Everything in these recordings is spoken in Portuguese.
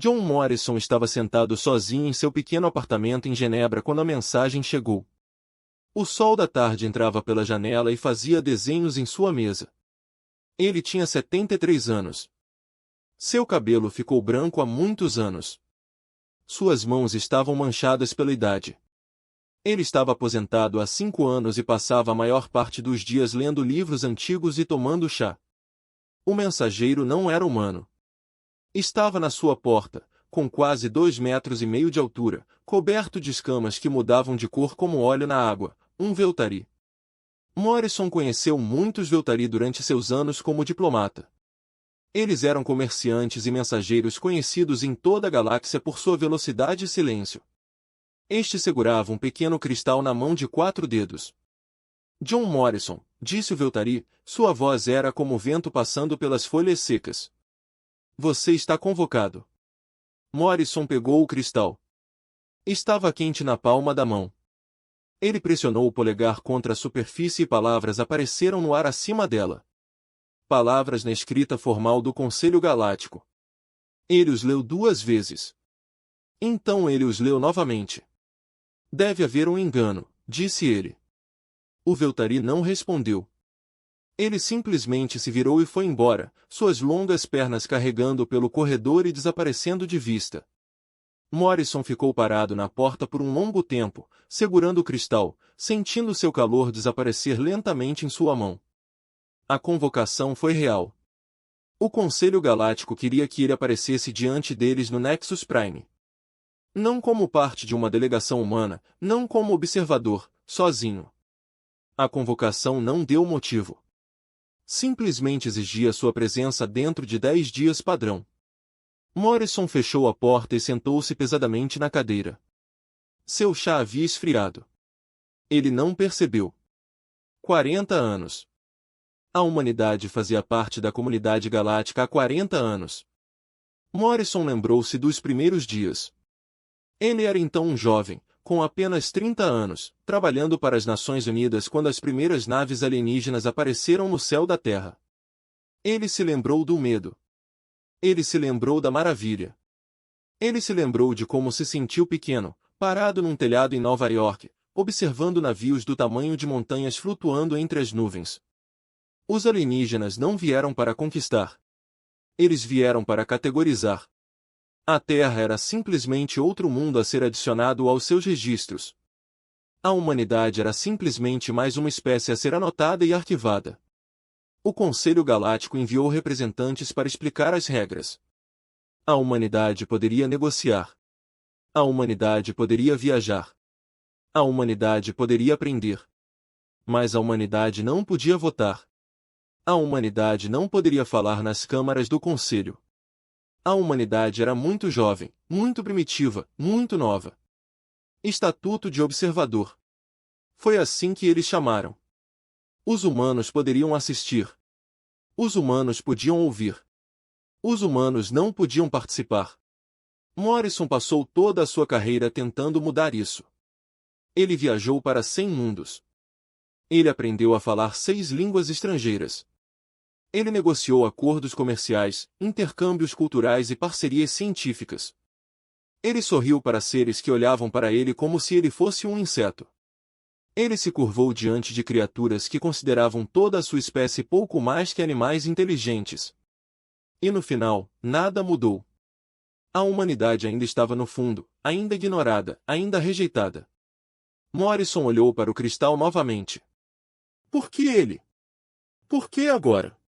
John Morrison estava sentado sozinho em seu pequeno apartamento em Genebra quando a mensagem chegou. O sol da tarde entrava pela janela e fazia desenhos em sua mesa. Ele tinha 73 anos. Seu cabelo ficou branco há muitos anos. Suas mãos estavam manchadas pela idade. Ele estava aposentado há 5 anos e passava a maior parte dos dias lendo livros antigos e tomando chá. O mensageiro não era humano. Estava na sua porta, com quase 2,5 metros de altura, coberto de escamas que mudavam de cor como óleo na água, um Veltari. Morrison conheceu muitos Veltari durante seus anos como diplomata. Eles eram comerciantes e mensageiros conhecidos em toda a galáxia por sua velocidade e silêncio. Este segurava um pequeno cristal na mão de 4 dedos. John Morrison, disse o Veltari, sua voz era como o vento passando pelas folhas secas. Você está convocado. Morrison pegou o cristal. Estava quente na palma da mão. Ele pressionou o polegar contra a superfície e palavras apareceram no ar acima dela. Palavras na escrita formal do Conselho Galáctico. Ele os leu 2 vezes. Então ele os leu novamente. Deve haver um engano, disse ele. O Veltari não respondeu. Ele simplesmente se virou e foi embora, suas longas pernas carregando pelo corredor e desaparecendo de vista. Morrison ficou parado na porta por um longo tempo, segurando o cristal, sentindo seu calor desaparecer lentamente em sua mão. A convocação foi real. O Conselho Galáctico queria que ele aparecesse diante deles no Nexus Prime. Não como parte de uma delegação humana, não como observador, sozinho. A convocação não deu motivo. Simplesmente exigia sua presença dentro de 10 dias padrão. Morrison fechou a porta e sentou-se pesadamente na cadeira. Seu chá havia esfriado. Ele não percebeu. 40 anos. A humanidade fazia parte da comunidade galáctica há 40 anos. Morrison lembrou-se dos primeiros dias. Ele era então um jovem, com apenas 30 anos, trabalhando para as Nações Unidas quando as primeiras naves alienígenas apareceram no céu da Terra. Ele se lembrou do medo. Ele se lembrou da maravilha. Ele se lembrou de como se sentiu pequeno, parado num telhado em Nova York, observando navios do tamanho de montanhas flutuando entre as nuvens. Os alienígenas não vieram para conquistar. Eles vieram para categorizar. A Terra era simplesmente outro mundo a ser adicionado aos seus registros. A humanidade era simplesmente mais uma espécie a ser anotada e arquivada. O Conselho Galáctico enviou representantes para explicar as regras. A humanidade poderia negociar. A humanidade poderia viajar. A humanidade poderia aprender. Mas a humanidade não podia votar. A humanidade não poderia falar nas câmaras do Conselho. A humanidade era muito jovem, muito primitiva, muito nova. Estatuto de observador. Foi assim que eles chamaram. Os humanos poderiam assistir. Os humanos podiam ouvir. Os humanos não podiam participar. Morrison passou toda a sua carreira tentando mudar isso. Ele viajou para 100 mundos. Ele aprendeu a falar 6 línguas estrangeiras. Ele negociou acordos comerciais, intercâmbios culturais e parcerias científicas. Ele sorriu para seres que olhavam para ele como se ele fosse um inseto. Ele se curvou diante de criaturas que consideravam toda a sua espécie pouco mais que animais inteligentes. E no final, nada mudou. A humanidade ainda estava no fundo, ainda ignorada, ainda rejeitada. Morrison olhou para o cristal novamente. Por que ele? Por que agora?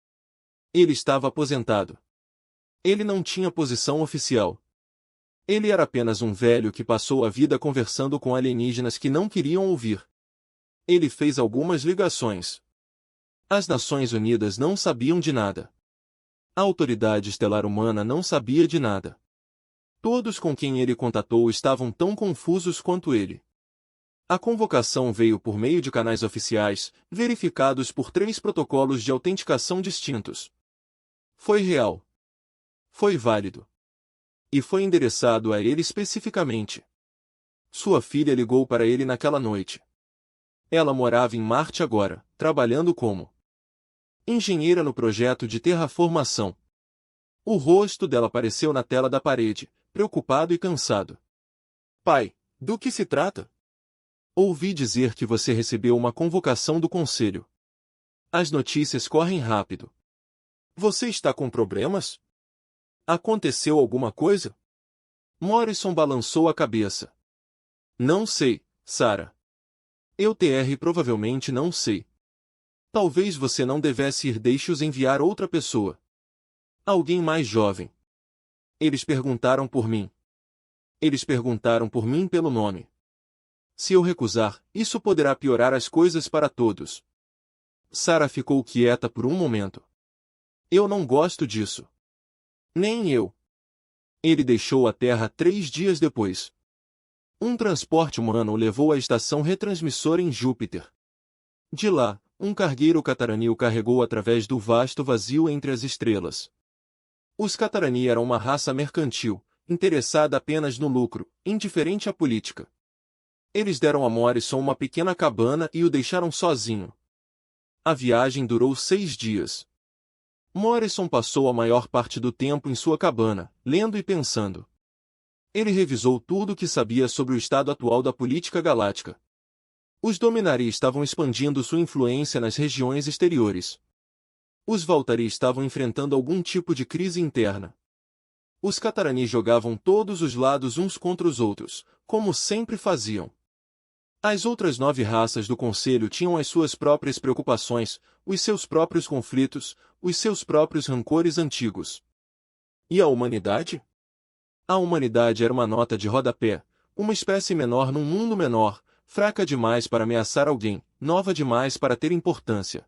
Ele estava aposentado. Ele não tinha posição oficial. Ele era apenas um velho que passou a vida conversando com alienígenas que não queriam ouvir. Ele fez algumas ligações. As Nações Unidas não sabiam de nada. A autoridade estelar humana não sabia de nada. Todos com quem ele contatou estavam tão confusos quanto ele. A convocação veio por meio de canais oficiais, verificados por 3 protocolos de autenticação distintos. Foi real. Foi válido. E foi endereçado a ele especificamente. Sua filha ligou para ele naquela noite. Ela morava em Marte agora, trabalhando como engenheira no projeto de terraformação. O rosto dela apareceu na tela da parede, preocupado e cansado. Pai, do que se trata? Ouvi dizer que você recebeu uma convocação do conselho. As notícias correm rápido. Você está com problemas? Aconteceu alguma coisa? Morrison balançou a cabeça. Não sei, Sarah. Provavelmente não sei. Talvez você não devesse ir, deixe-os enviar outra pessoa. Alguém mais jovem. Eles perguntaram por mim. Eles perguntaram por mim pelo nome. Se eu recusar, isso poderá piorar as coisas para todos. Sarah ficou quieta por um momento. Eu não gosto disso. Nem eu. Ele deixou a Terra 3 dias depois. Um transporte humano o levou à estação retransmissora em Júpiter. De lá, um cargueiro catarani o carregou através do vasto vazio entre as estrelas. Os catarani eram uma raça mercantil, interessada apenas no lucro, indiferente à política. Eles deram a Morrison uma pequena cabana e o deixaram sozinho. A viagem durou 6 dias. Morrison passou a maior parte do tempo em sua cabana, lendo e pensando. Ele revisou tudo o que sabia sobre o estado atual da política galáctica. Os Dominari estavam expandindo sua influência nas regiões exteriores. Os Valtari estavam enfrentando algum tipo de crise interna. Os Catarani jogavam todos os lados uns contra os outros, como sempre faziam. As outras 9 raças do Conselho tinham as suas próprias preocupações, os seus próprios conflitos, os seus próprios rancores antigos. E a humanidade? A humanidade era uma nota de rodapé, uma espécie menor num mundo menor, fraca demais para ameaçar alguém, nova demais para ter importância.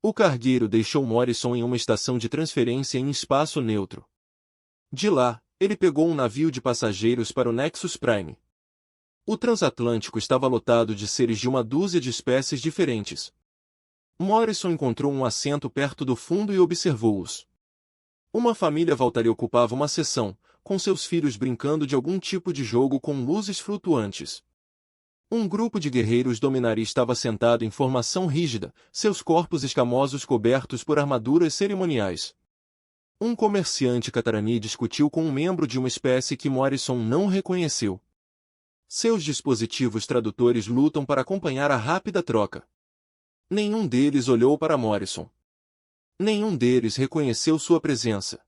O cargueiro deixou Morrison em uma estação de transferência em espaço neutro. De lá, ele pegou um navio de passageiros para o Nexus Prime. O transatlântico estava lotado de seres de uma dúzia de espécies diferentes. Morrison encontrou um assento perto do fundo e observou-os. Uma família Valtari ocupava uma seção, com seus filhos brincando de algum tipo de jogo com luzes flutuantes. Um grupo de guerreiros Dominari estava sentado em formação rígida, seus corpos escamosos cobertos por armaduras cerimoniais. Um comerciante catarani discutiu com um membro de uma espécie que Morrison não reconheceu. Seus dispositivos tradutores lutam para acompanhar a rápida troca. Nenhum deles olhou para Morrison. Nenhum deles reconheceu sua presença.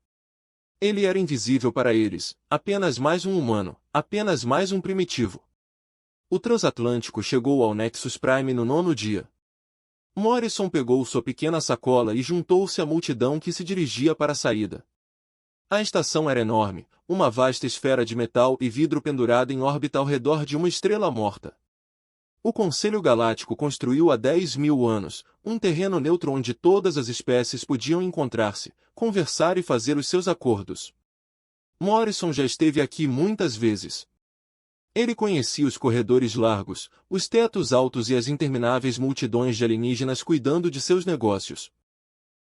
Ele era invisível para eles, apenas mais um humano, apenas mais um primitivo. O transatlântico chegou ao Nexus Prime no 9º dia. Morrison pegou sua pequena sacola e juntou-se à multidão que se dirigia para a saída. A estação era enorme, uma vasta esfera de metal e vidro pendurada em órbita ao redor de uma estrela morta. O Conselho Galáctico construiu há 10.000 anos, um terreno neutro onde todas as espécies podiam encontrar-se, conversar e fazer os seus acordos. Morrison já esteve aqui muitas vezes. Ele conhecia os corredores largos, os tetos altos e as intermináveis multidões de alienígenas cuidando de seus negócios.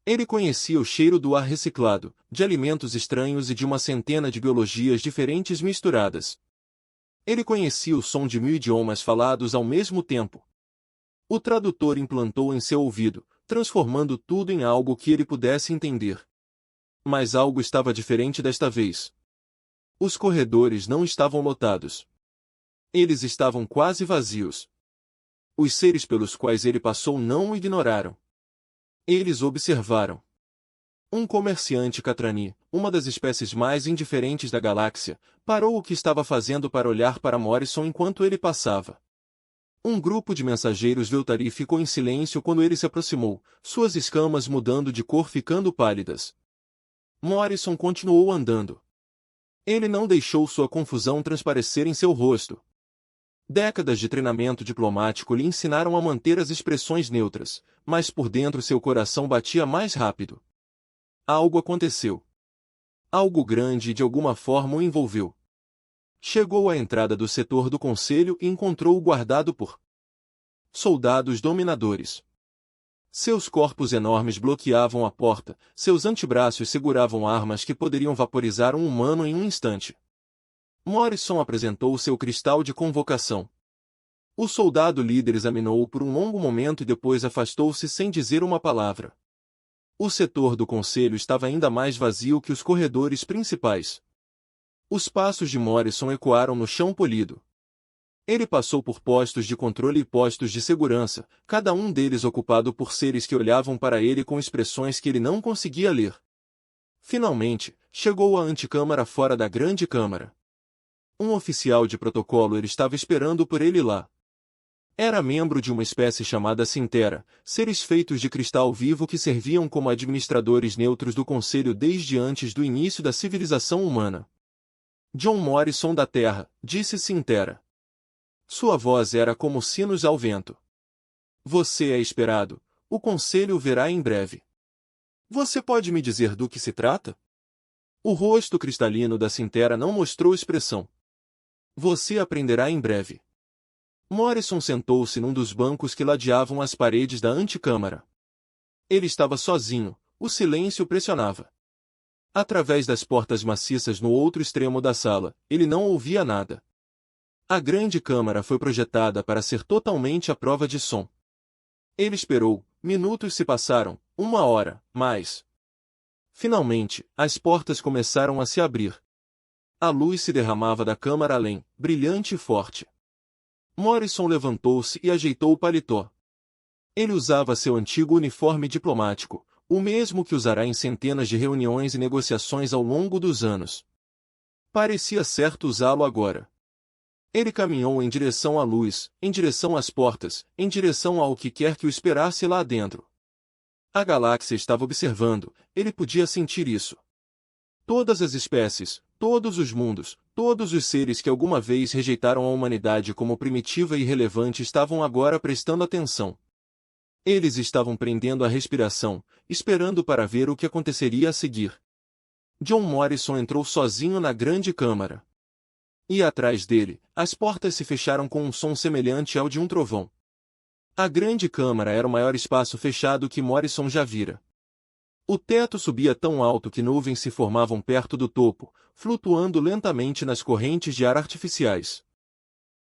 Ele conhecia o cheiro do ar reciclado, de alimentos estranhos e de uma centena de biologias diferentes misturadas. Ele conhecia o som de 1000 idiomas falados ao mesmo tempo. O tradutor implantou em seu ouvido, transformando tudo em algo que ele pudesse entender. Mas algo estava diferente desta vez. Os corredores não estavam lotados. Eles estavam quase vazios. Os seres pelos quais ele passou não o ignoraram. Eles observaram. Um comerciante catrani, uma das espécies mais indiferentes da galáxia, parou o que estava fazendo para olhar para Morrison enquanto ele passava. Um grupo de mensageiros Veltari ficou em silêncio quando ele se aproximou, suas escamas mudando de cor ficando pálidas. Morrison continuou andando. Ele não deixou sua confusão transparecer em seu rosto. Décadas de treinamento diplomático lhe ensinaram a manter as expressões neutras, mas por dentro seu coração batia mais rápido. Algo aconteceu. Algo grande e de alguma forma o envolveu. Chegou à entrada do setor do conselho e encontrou-o guardado por soldados dominadores. Seus corpos enormes bloqueavam a porta, seus antebraços seguravam armas que poderiam vaporizar um humano em um instante. Morrison apresentou seu cristal de convocação. O soldado líder examinou-o por um longo momento e depois afastou-se sem dizer uma palavra. O setor do conselho estava ainda mais vazio que os corredores principais. Os passos de Morrison ecoaram no chão polido. Ele passou por postos de controle e postos de segurança, cada um deles ocupado por seres que olhavam para ele com expressões que ele não conseguia ler. Finalmente, chegou à antecâmara fora da grande câmara. Um oficial de protocolo estava esperando por ele lá. Era membro de uma espécie chamada Sintera, seres feitos de cristal vivo que serviam como administradores neutros do Conselho desde antes do início da civilização humana. John Morrison da Terra, disse Sintera. Sua voz era como sinos ao vento. Você é esperado. O Conselho o verá em breve. Você pode me dizer do que se trata? O rosto cristalino da Sintera não mostrou expressão. Você aprenderá em breve. Morrison sentou-se num dos bancos que ladeavam as paredes da antecâmara. Ele estava sozinho, o silêncio pressionava. Através das portas maciças no outro extremo da sala, ele não ouvia nada. A grande câmara foi projetada para ser totalmente à prova de som. Ele esperou, minutos se passaram, 1 hora, mais. Finalmente, as portas começaram a se abrir. A luz se derramava da câmara além, brilhante e forte. Morrison levantou-se e ajeitou o paletó. Ele usava seu antigo uniforme diplomático, o mesmo que usará em centenas de reuniões e negociações ao longo dos anos. Parecia certo usá-lo agora. Ele caminhou em direção à luz, em direção às portas, em direção ao que quer que o esperasse lá dentro. A galáxia estava observando, ele podia sentir isso. Todas as espécies, todos os mundos, todos os seres que alguma vez rejeitaram a humanidade como primitiva e irrelevante estavam agora prestando atenção. Eles estavam prendendo a respiração, esperando para ver o que aconteceria a seguir. John Morrison entrou sozinho na grande câmara. E atrás dele, as portas se fecharam com um som semelhante ao de um trovão. A grande câmara era o maior espaço fechado que Morrison já vira. O teto subia tão alto que nuvens se formavam perto do topo, flutuando lentamente nas correntes de ar artificiais.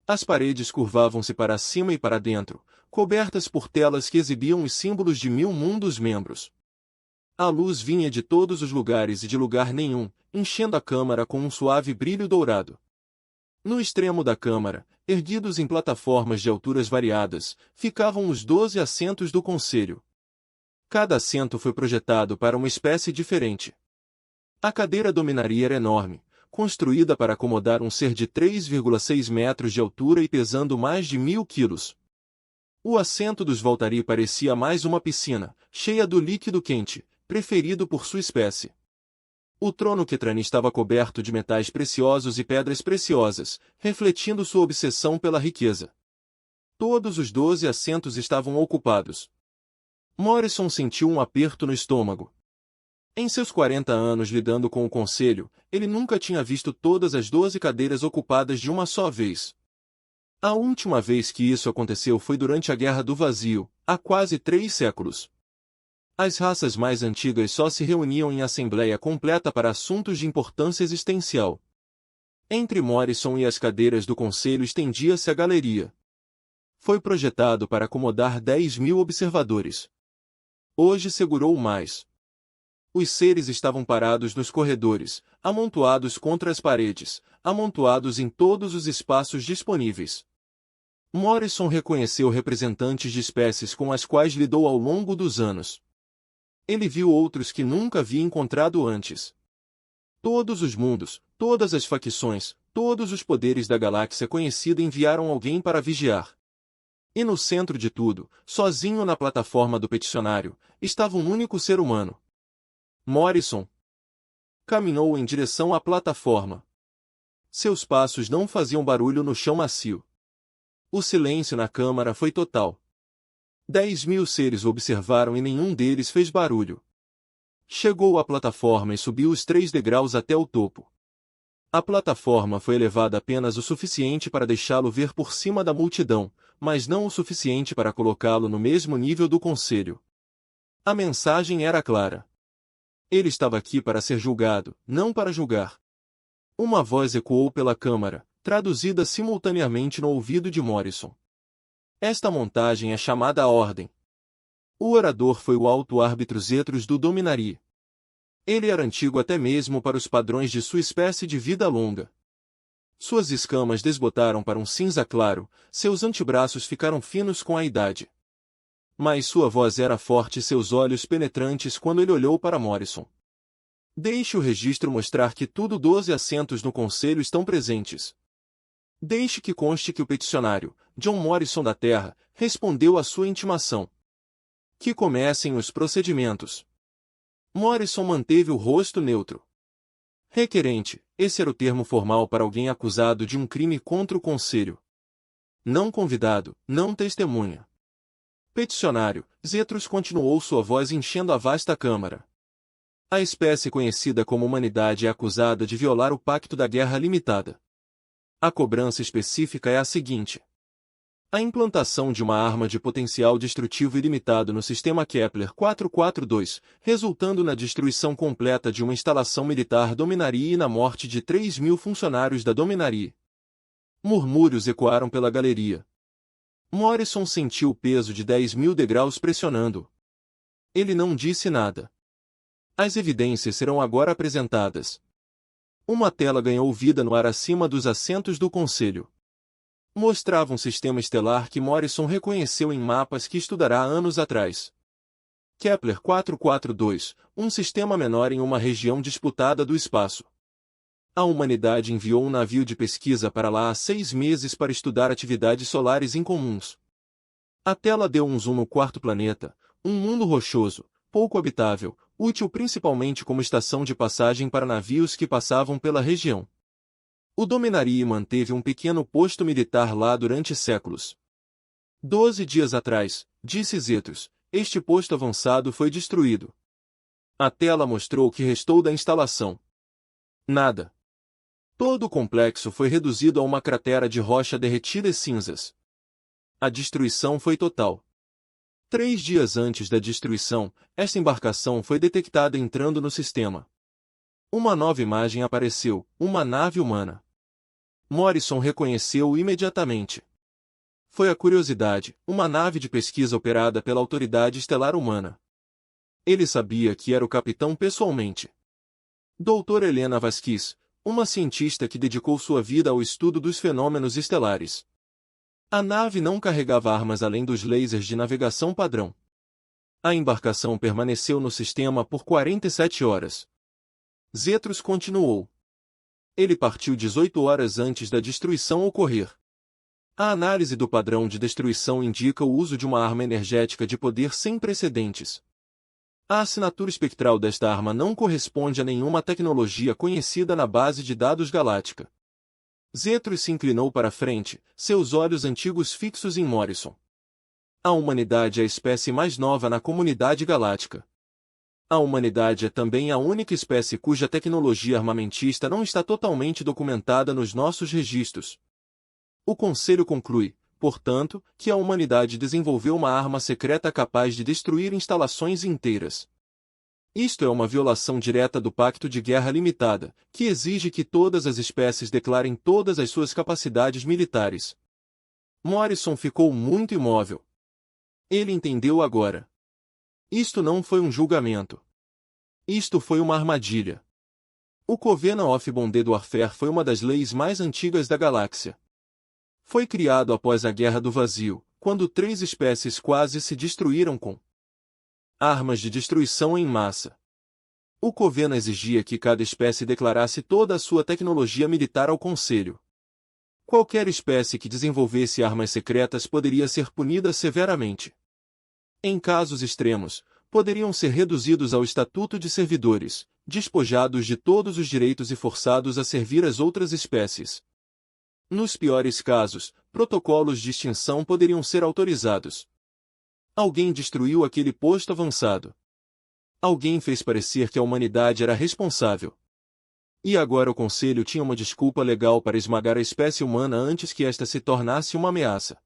As paredes curvavam-se para cima e para dentro, cobertas por telas que exibiam os símbolos de 1000 mundos membros. A luz vinha de todos os lugares e de lugar nenhum, enchendo a câmara com um suave brilho dourado. No extremo da câmara, erguidos em plataformas de alturas variadas, ficavam os 12 assentos do conselho. Cada assento foi projetado para uma espécie diferente. A cadeira dominaria era enorme, construída para acomodar um ser de 3,6 metros de altura e pesando mais de 1000 quilos. O assento dos Voltari parecia mais uma piscina, cheia do líquido quente, preferido por sua espécie. O trono Ketrani estava coberto de metais preciosos e pedras preciosas, refletindo sua obsessão pela riqueza. Todos os 12 assentos estavam ocupados. Morrison sentiu um aperto no estômago. Em seus 40 anos lidando com o conselho, ele nunca tinha visto todas as 12 cadeiras ocupadas de uma só vez. A última vez que isso aconteceu foi durante a Guerra do Vazio, há quase 3 séculos. As raças mais antigas só se reuniam em assembleia completa para assuntos de importância existencial. Entre Morrison e as cadeiras do conselho estendia-se a galeria. Foi projetado para acomodar 10.000 observadores. Hoje segurou mais. Os seres estavam parados nos corredores, amontoados contra as paredes, amontoados em todos os espaços disponíveis. Morrison reconheceu representantes de espécies com as quais lidou ao longo dos anos. Ele viu outros que nunca havia encontrado antes. Todos os mundos, todas as facções, todos os poderes da galáxia conhecida enviaram alguém para vigiar. E no centro de tudo, sozinho na plataforma do peticionário, estava um único ser humano. Morrison caminhou em direção à plataforma. Seus passos não faziam barulho no chão macio. O silêncio na câmara foi total. 10.000 seres o observaram e nenhum deles fez barulho. Chegou à plataforma e subiu os 3 degraus até o topo. A plataforma foi elevada apenas o suficiente para deixá-lo ver por cima da multidão, mas não o suficiente para colocá-lo no mesmo nível do conselho. A mensagem era clara. Ele estava aqui para ser julgado, não para julgar. Uma voz ecoou pela câmara, traduzida simultaneamente no ouvido de Morrison. Esta montagem é chamada a ordem. O orador foi o alto árbitro Zetros do Dominari. Ele era antigo até mesmo para os padrões de sua espécie de vida longa. Suas escamas desbotaram para um cinza claro, seus antebraços ficaram finos com a idade. Mas sua voz era forte e seus olhos penetrantes quando ele olhou para Morrison. Deixe o registro mostrar que tudo 12 assentos no conselho estão presentes. Deixe que conste que o peticionário, John Morrison da Terra, respondeu à sua intimação. Que comecem os procedimentos. Morrison manteve o rosto neutro. Requerente, esse era o termo formal para alguém acusado de um crime contra o conselho. Não convidado, não testemunha. Peticionário, Zetros continuou sua voz enchendo a vasta câmara. A espécie conhecida como humanidade é acusada de violar o Pacto da Guerra Limitada. A cobrança específica é a seguinte. A implantação de uma arma de potencial destrutivo ilimitado no sistema Kepler 442, resultando na destruição completa de uma instalação militar Dominaria e na morte de 3.000 funcionários da Dominaria. Murmúrios ecoaram pela galeria. Morrison sentiu o peso de 10.000 degraus pressionando. Ele não disse nada. As evidências serão agora apresentadas. Uma tela ganhou vida no ar acima dos assentos do conselho. Mostrava um sistema estelar que Morrison reconheceu em mapas que estudará anos atrás. Kepler 442, um sistema menor em uma região disputada do espaço. A humanidade enviou um navio de pesquisa para lá há 6 meses para estudar atividades solares incomuns. A tela deu um zoom no quarto planeta, um mundo rochoso, pouco habitável, útil principalmente como estação de passagem para navios que passavam pela região. O Dominaria manteve um pequeno posto militar lá durante séculos. 12 dias atrás, disse Zetros, este posto avançado foi destruído. A tela mostrou o que restou da instalação. Nada. Todo o complexo foi reduzido a uma cratera de rocha derretida e cinzas. A destruição foi total. 3 dias antes da destruição, esta embarcação foi detectada entrando no sistema. Uma nova imagem apareceu, uma nave humana. Morrison reconheceu-o imediatamente. Foi a curiosidade, uma nave de pesquisa operada pela Autoridade Estelar Humana. Ele sabia que era o capitão pessoalmente. Doutora Helena Vasquez, uma cientista que dedicou sua vida ao estudo dos fenômenos estelares. A nave não carregava armas além dos lasers de navegação padrão. A embarcação permaneceu no sistema por 47 horas. Zetros continuou. Ele partiu 18 horas antes da destruição ocorrer. A análise do padrão de destruição indica o uso de uma arma energética de poder sem precedentes. A assinatura espectral desta arma não corresponde a nenhuma tecnologia conhecida na base de dados galáctica. Zetros se inclinou para a frente, seus olhos antigos fixos em Morrison. A humanidade é a espécie mais nova na comunidade galáctica. A humanidade é também a única espécie cuja tecnologia armamentista não está totalmente documentada nos nossos registros. O Conselho conclui, portanto, que a humanidade desenvolveu uma arma secreta capaz de destruir instalações inteiras. Isto é uma violação direta do Pacto de Guerra Limitada, que exige que todas as espécies declarem todas as suas capacidades militares. Morrison ficou muito imóvel. Ele entendeu agora. Isto não foi um julgamento. Isto foi uma armadilha. O Covenant of Bonded Warfare foi uma das leis mais antigas da galáxia. Foi criado após a Guerra do Vazio, quando 3 espécies quase se destruíram com armas de destruição em massa. O Covenant exigia que cada espécie declarasse toda a sua tecnologia militar ao Conselho. Qualquer espécie que desenvolvesse armas secretas poderia ser punida severamente. Em casos extremos, poderiam ser reduzidos ao estatuto de servidores, despojados de todos os direitos e forçados a servir as outras espécies. Nos piores casos, protocolos de extinção poderiam ser autorizados. Alguém destruiu aquele posto avançado. Alguém fez parecer que a humanidade era responsável. E agora o Conselho tinha uma desculpa legal para esmagar a espécie humana antes que esta se tornasse uma ameaça.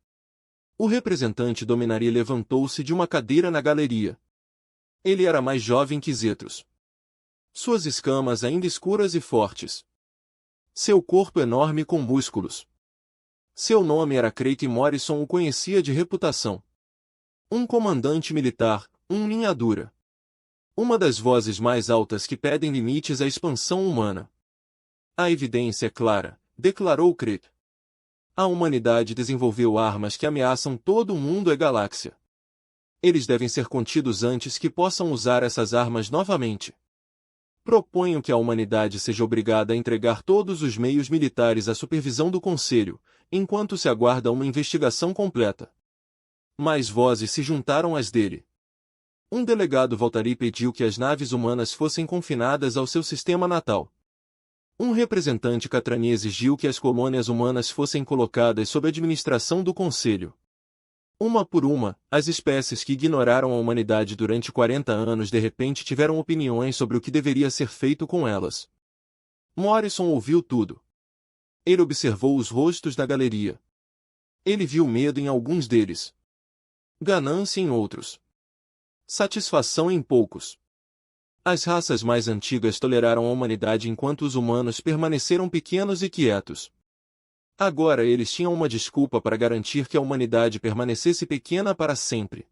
O representante Dominaria levantou-se de uma cadeira na galeria. Ele era mais jovem que Zetros. Suas escamas ainda escuras e fortes. Seu corpo enorme com músculos. Seu nome era Creighton e Morrison o conhecia de reputação. Um comandante militar, um linha dura. Uma das vozes mais altas que pedem limites à expansão humana. A evidência é clara, declarou Crick. A humanidade desenvolveu armas que ameaçam todo o mundo e galáxia. Eles devem ser contidos antes que possam usar essas armas novamente. Proponho que a humanidade seja obrigada a entregar todos os meios militares à supervisão do Conselho, enquanto se aguarda uma investigação completa. Mais vozes se juntaram às dele. Um delegado Valtari pediu que as naves humanas fossem confinadas ao seu sistema natal. Um representante Catrani exigiu que as colônias humanas fossem colocadas sob administração do Conselho. Uma por uma, as espécies que ignoraram a humanidade durante 40 anos de repente tiveram opiniões sobre o que deveria ser feito com elas. Morrison ouviu tudo. Ele observou os rostos da galeria. Ele viu medo em alguns deles. Ganância em outros. Satisfação em poucos. As raças mais antigas toleraram a humanidade enquanto os humanos permaneceram pequenos e quietos. Agora eles tinham uma desculpa para garantir que a humanidade permanecesse pequena para sempre.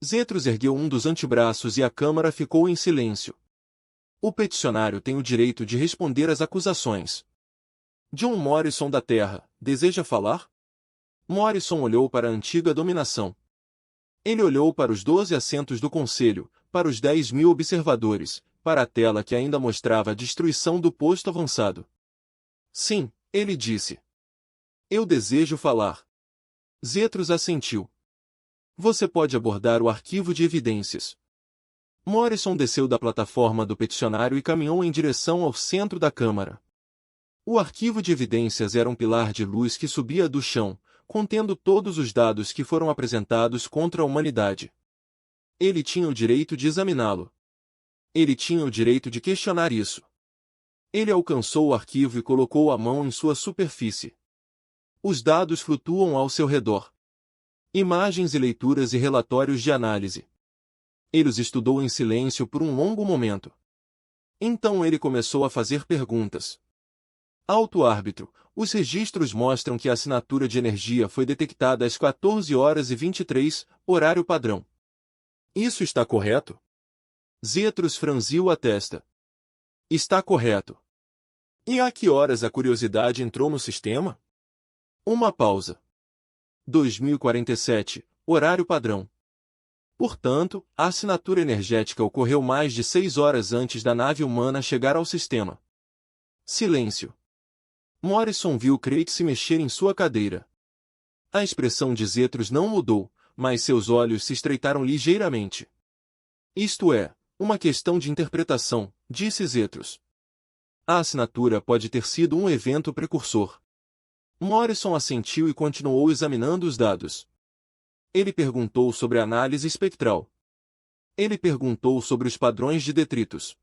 Zetros ergueu um dos antebraços e a Câmara ficou em silêncio. O peticionário tem o direito de responder às acusações. John Morrison da Terra, deseja falar? Morrison olhou para a antiga dominação. Ele olhou para os 12 assentos do Conselho, para os 10.000 observadores, para a tela que ainda mostrava a destruição do posto avançado. Sim, ele disse. Eu desejo falar. Zetros assentiu. Você pode abordar o arquivo de evidências. Morrison desceu da plataforma do peticionário e caminhou em direção ao centro da Câmara. O arquivo de evidências era um pilar de luz que subia do chão, contendo todos os dados que foram apresentados contra a humanidade. Ele tinha o direito de examiná-lo. Ele tinha o direito de questionar isso. Ele alcançou o arquivo e colocou a mão em sua superfície. Os dados flutuam ao seu redor. Imagens e leituras e relatórios de análise. Ele os estudou em silêncio por um longo momento. Então ele começou a fazer perguntas. Alto árbitro, os registros mostram que a assinatura de energia foi detectada às 14h23, horário padrão. Isso está correto? Zetros franziu a testa. Está correto. E a que horas a curiosidade entrou no sistema? Uma pausa. 2047, horário padrão. Portanto, a assinatura energética ocorreu mais de 6 horas antes da nave humana chegar ao sistema. Silêncio. Morrison viu Crate se mexer em sua cadeira. A expressão de Zetros não mudou, mas seus olhos se estreitaram ligeiramente. Isto é, uma questão de interpretação, disse Zetros. A assinatura pode ter sido um evento precursor. Morrison assentiu e continuou examinando os dados. Ele perguntou sobre a análise espectral. Ele perguntou sobre os padrões de detritos.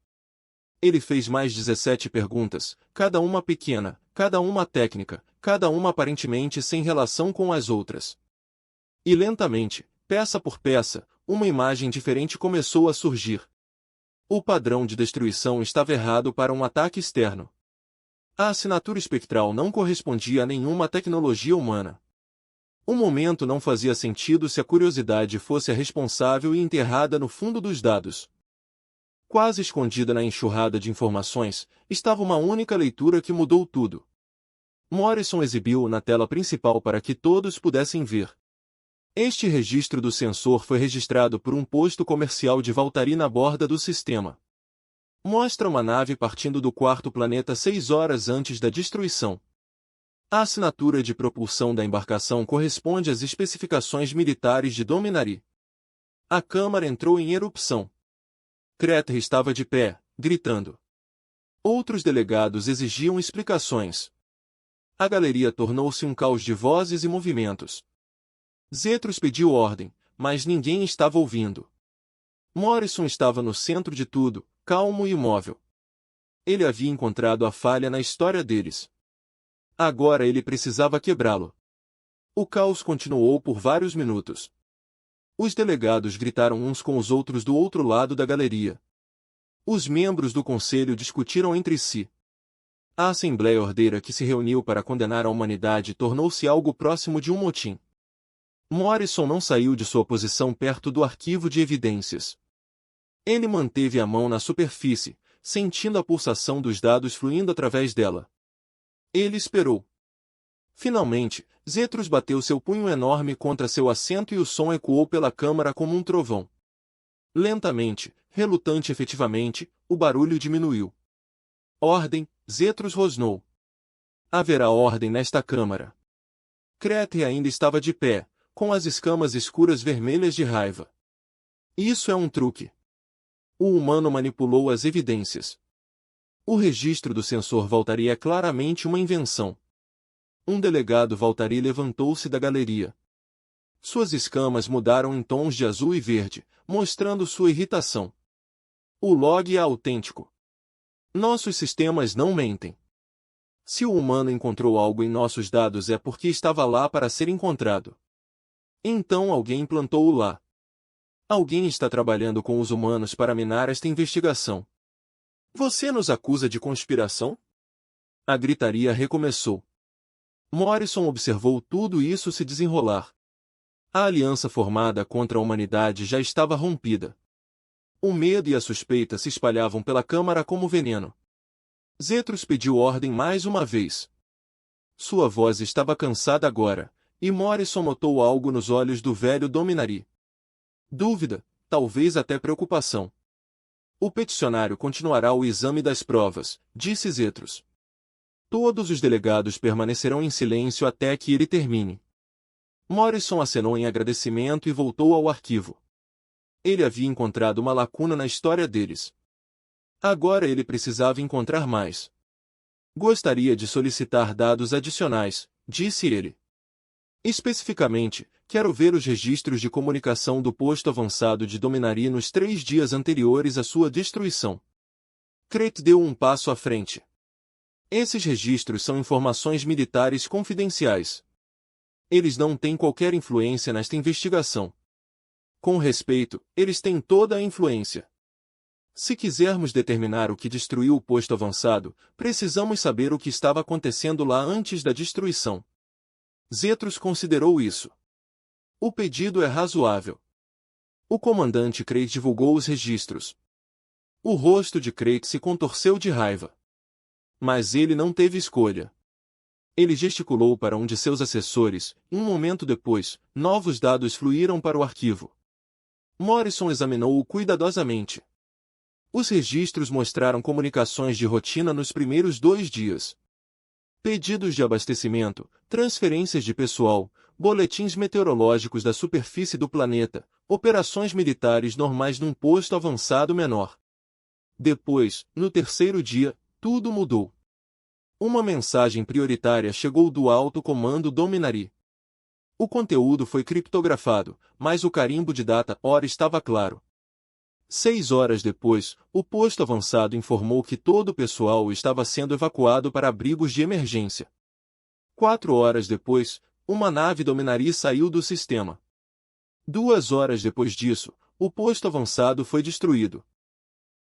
Ele fez mais 17 perguntas, cada uma pequena, cada uma técnica, cada uma aparentemente sem relação com as outras. E lentamente, peça por peça, uma imagem diferente começou a surgir. O padrão de destruição estava errado para um ataque externo. A assinatura espectral não correspondia a nenhuma tecnologia humana. O momento não fazia sentido se a curiosidade fosse a responsável e enterrada no fundo dos dados. Quase escondida na enxurrada de informações, estava uma única leitura que mudou tudo. Morrison exibiu-o na tela principal para que todos pudessem ver. Este registro do sensor foi registrado por um posto comercial de Valtari na borda do sistema. Mostra uma nave partindo do quarto planeta 6 horas antes da destruição. A assinatura de propulsão da embarcação corresponde às especificações militares de Dominari. A câmara entrou em erupção. Kreter estava de pé, gritando. Outros delegados exigiam explicações. A galeria tornou-se um caos de vozes e movimentos. Zetros pediu ordem, mas ninguém estava ouvindo. Morrison estava no centro de tudo, calmo e imóvel. Ele havia encontrado a falha na história deles. Agora ele precisava quebrá-lo. O caos continuou por vários minutos. Os delegados gritaram uns com os outros do outro lado da galeria. Os membros do conselho discutiram entre si. A Assembleia Ordeira que se reuniu para condenar a humanidade tornou-se algo próximo de um motim. Morrison não saiu de sua posição perto do arquivo de evidências. Ele manteve a mão na superfície, sentindo a pulsação dos dados fluindo através dela. Ele esperou. Finalmente, Zetrus bateu seu punho enorme contra seu assento e o som ecoou pela câmara como um trovão. Lentamente, relutante efetivamente, o barulho diminuiu. Ordem, Zetrus rosnou. Haverá ordem nesta câmara. Crete ainda estava de pé, com as escamas escuras vermelhas de raiva. Isso é um truque. O humano manipulou as evidências. O registro do sensor Valtari é claramente uma invenção. Um delegado Valtari levantou-se da galeria. Suas escamas mudaram em tons de azul e verde, mostrando sua irritação. O log é autêntico. Nossos sistemas não mentem. Se o humano encontrou algo em nossos dados é porque estava lá para ser encontrado. Então alguém plantou-o lá. Alguém está trabalhando com os humanos para minar esta investigação. Você nos acusa de conspiração? A gritaria recomeçou. Morrison observou tudo isso se desenrolar. A aliança formada contra a humanidade já estava rompida. O medo e a suspeita se espalhavam pela câmara como veneno. Zetrus pediu ordem mais uma vez. Sua voz estava cansada agora, e Morrison notou algo nos olhos do velho Dominari. Dúvida, talvez até preocupação. O peticionário continuará o exame das provas, disse Zetrus. Todos os delegados permanecerão em silêncio até que ele termine. Morrison acenou em agradecimento e voltou ao arquivo. Ele havia encontrado uma lacuna na história deles. Agora ele precisava encontrar mais. Gostaria de solicitar dados adicionais, disse ele. Especificamente, quero ver os registros de comunicação do posto avançado de Dominari nos 3 dias anteriores à sua destruição. Crete deu um passo à frente. Esses registros são informações militares confidenciais. Eles não têm qualquer influência nesta investigação. Com respeito, eles têm toda a influência. Se quisermos determinar o que destruiu o posto avançado, precisamos saber o que estava acontecendo lá antes da destruição. Zetrus considerou isso. O pedido é razoável. O comandante Crate divulgou os registros. O rosto de Crate se contorceu de raiva. Mas ele não teve escolha. Ele gesticulou para um de seus assessores, e um momento depois, novos dados fluíram para o arquivo. Morrison examinou-o cuidadosamente. Os registros mostraram comunicações de rotina nos primeiros 2 dias. Pedidos de abastecimento, transferências de pessoal, boletins meteorológicos da superfície do planeta, operações militares normais num posto avançado menor. Depois, no 3º dia, tudo mudou. Uma mensagem prioritária chegou do alto comando Dominari. O conteúdo foi criptografado, mas o carimbo de data hora estava claro. 6 horas depois, o posto avançado informou que todo o pessoal estava sendo evacuado para abrigos de emergência. 4 horas depois, uma nave Dominari saiu do sistema. 2 horas depois disso, o posto avançado foi destruído.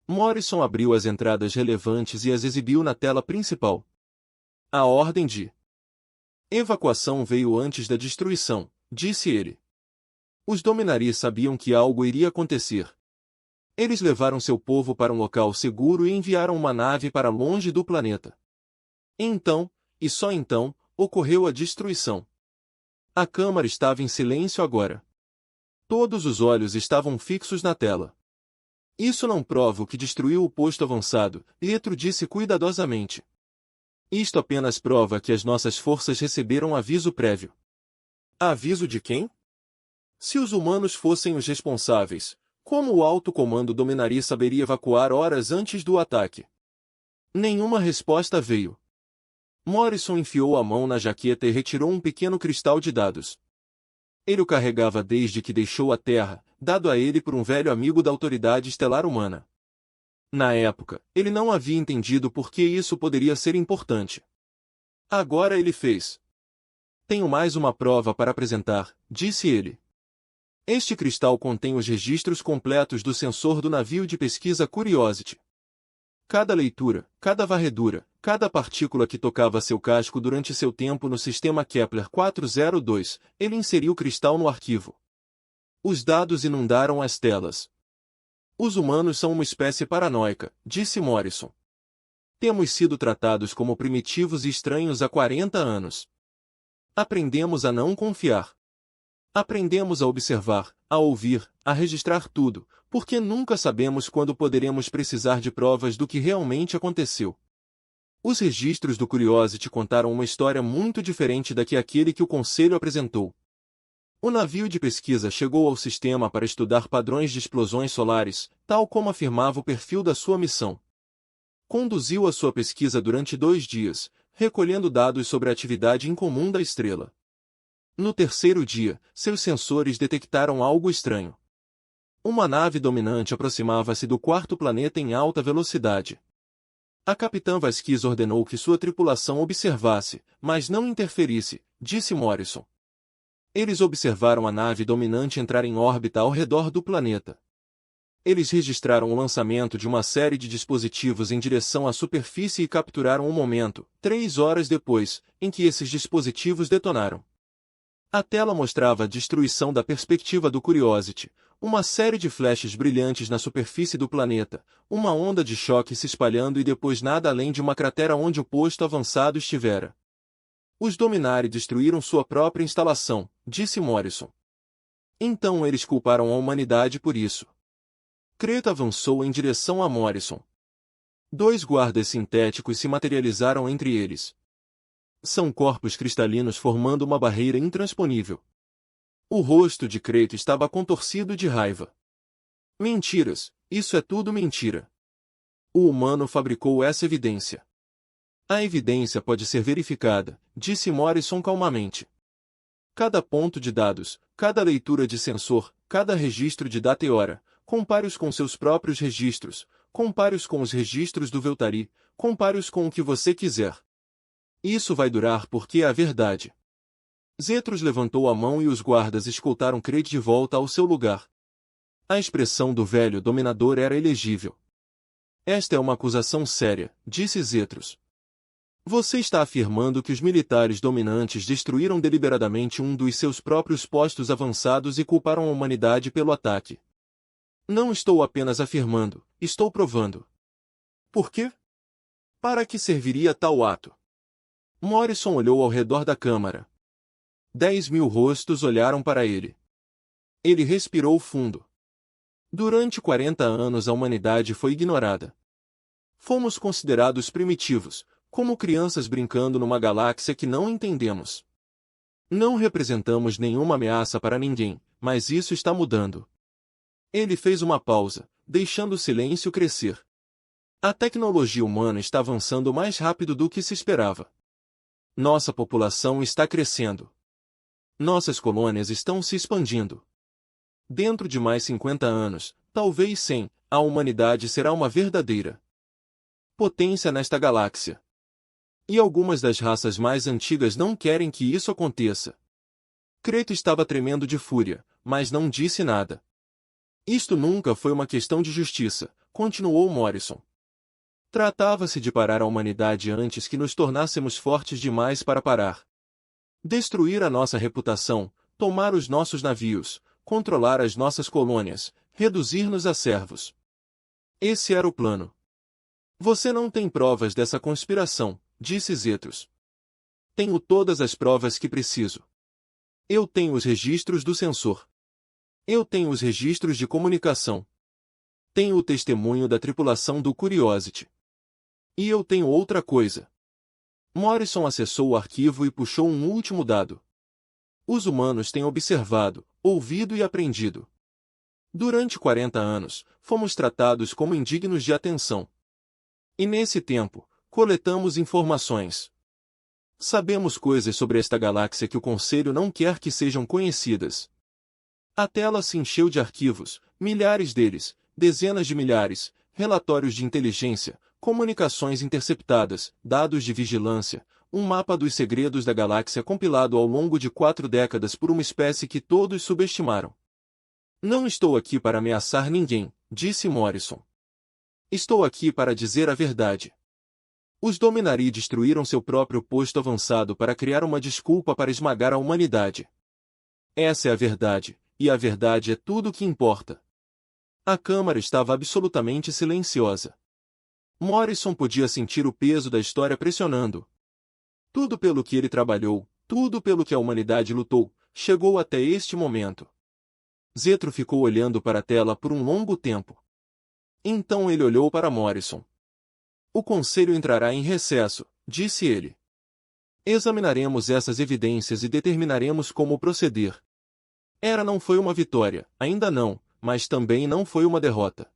Morrison abriu as entradas relevantes e as exibiu na tela principal. A ordem de evacuação veio antes da destruição, disse ele. Os Dominari sabiam que algo iria acontecer. Eles levaram seu povo para um local seguro e enviaram uma nave para longe do planeta. Então, e só então, ocorreu a destruição. A câmara estava em silêncio agora. Todos os olhos estavam fixos na tela. Isso não prova o que destruiu o posto avançado, Pietro disse cuidadosamente. Isto apenas prova que as nossas forças receberam aviso prévio. Aviso de quem? Se os humanos fossem os responsáveis, como o alto comando Dominari saberia evacuar horas antes do ataque? Nenhuma resposta veio. Morrison enfiou a mão na jaqueta e retirou um pequeno cristal de dados. Ele o carregava desde que deixou a Terra, dado a ele por um velho amigo da autoridade estelar humana. Na época, ele não havia entendido por que isso poderia ser importante. Agora ele fez. Tenho mais uma prova para apresentar, disse ele. Este cristal contém os registros completos do sensor do navio de pesquisa Curiosity. Cada leitura, cada varredura, cada partícula que tocava seu casco durante seu tempo no sistema Kepler 402, ele inseriu o cristal no arquivo. Os dados inundaram as telas. Os humanos são uma espécie paranoica, disse Morrison. Temos sido tratados como primitivos e estranhos há 40 anos. Aprendemos a não confiar. Aprendemos a observar, a ouvir, a registrar tudo, porque nunca sabemos quando poderemos precisar de provas do que realmente aconteceu. Os registros do Curiosity contaram uma história muito diferente da que aquele que o Conselho apresentou. O navio de pesquisa chegou ao sistema para estudar padrões de explosões solares, tal como afirmava o perfil da sua missão. Conduziu a sua pesquisa durante 2 dias, recolhendo dados sobre a atividade incomum da estrela. No terceiro dia, seus sensores detectaram algo estranho. Uma nave dominante aproximava-se do quarto planeta em alta velocidade. A capitã Vasquez ordenou que sua tripulação observasse, mas não interferisse, disse Morrison. Eles observaram a nave dominante entrar em órbita ao redor do planeta. Eles registraram o lançamento de uma série de dispositivos em direção à superfície e capturaram o momento, 3 horas depois, em que esses dispositivos detonaram. A tela mostrava a destruição da perspectiva do Curiosity, uma série de flashes brilhantes na superfície do planeta, uma onda de choque se espalhando e depois nada além de uma cratera onde o posto avançado estivera. Os Dominari destruíram sua própria instalação, disse Morrison. Então eles culparam a humanidade por isso. Creta avançou em direção a Morrison. 2 guardas sintéticos se materializaram entre eles. São corpos cristalinos formando uma barreira intransponível. O rosto de Creta estava contorcido de raiva. Mentiras, isso é tudo mentira. O humano fabricou essa evidência. A evidência pode ser verificada, disse Morrison calmamente. Cada ponto de dados, cada leitura de sensor, cada registro de data e hora, compare-os com seus próprios registros, compare-os com os registros do Veltari, compare-os com o que você quiser. Isso vai durar porque é a verdade. Zetros levantou a mão e os guardas escoltaram Crete de volta ao seu lugar. A expressão do velho dominador era elegível. Esta é uma acusação séria, disse Zetros. Você está afirmando que os militares dominantes destruíram deliberadamente um dos seus próprios postos avançados e culparam a humanidade pelo ataque. Não estou apenas afirmando, estou provando. Por quê? Para que serviria tal ato? Morrison olhou ao redor da câmara. 10.000 rostos olharam para ele. Ele respirou fundo. Durante 40 anos a humanidade foi ignorada. Fomos considerados primitivos, como crianças brincando numa galáxia que não entendemos. Não representamos nenhuma ameaça para ninguém, mas isso está mudando. Ele fez uma pausa, deixando o silêncio crescer. A tecnologia humana está avançando mais rápido do que se esperava. Nossa população está crescendo. Nossas colônias estão se expandindo. Dentro de mais 50 anos, talvez 100, a humanidade será uma verdadeira potência nesta galáxia. E algumas das raças mais antigas não querem que isso aconteça. Creto estava tremendo de fúria, mas não disse nada. Isto nunca foi uma questão de justiça, continuou Morrison. Tratava-se de parar a humanidade antes que nos tornássemos fortes demais para parar. Destruir a nossa reputação, tomar os nossos navios, controlar as nossas colônias, reduzir-nos a servos. Esse era o plano. Você não tem provas dessa conspiração, disse Zetros. Tenho todas as provas que preciso. Eu tenho os registros do sensor. Eu tenho os registros de comunicação. Tenho o testemunho da tripulação do Curiosity. E eu tenho outra coisa. Morrison acessou o arquivo e puxou um último dado. Os humanos têm observado, ouvido e aprendido. Durante 40 anos, fomos tratados como indignos de atenção. E nesse tempo, coletamos informações. Sabemos coisas sobre esta galáxia que o Conselho não quer que sejam conhecidas. A tela se encheu de arquivos, milhares deles, dezenas de milhares, relatórios de inteligência, comunicações interceptadas, dados de vigilância, um mapa dos segredos da galáxia compilado ao longo de 4 décadas por uma espécie que todos subestimaram. Não estou aqui para ameaçar ninguém, disse Morrison. Estou aqui para dizer a verdade. Os Dominari destruíram seu próprio posto avançado para criar uma desculpa para esmagar a humanidade. Essa é a verdade, e a verdade é tudo o que importa. A câmara estava absolutamente silenciosa. Morrison podia sentir o peso da história pressionando. Tudo pelo que ele trabalhou, tudo pelo que a humanidade lutou, chegou até este momento. Zetro ficou olhando para a tela por um longo tempo. Então ele olhou para Morrison. O conselho entrará em recesso, disse ele. Examinaremos essas evidências e determinaremos como proceder. Não foi uma vitória, ainda não, mas também não foi uma derrota.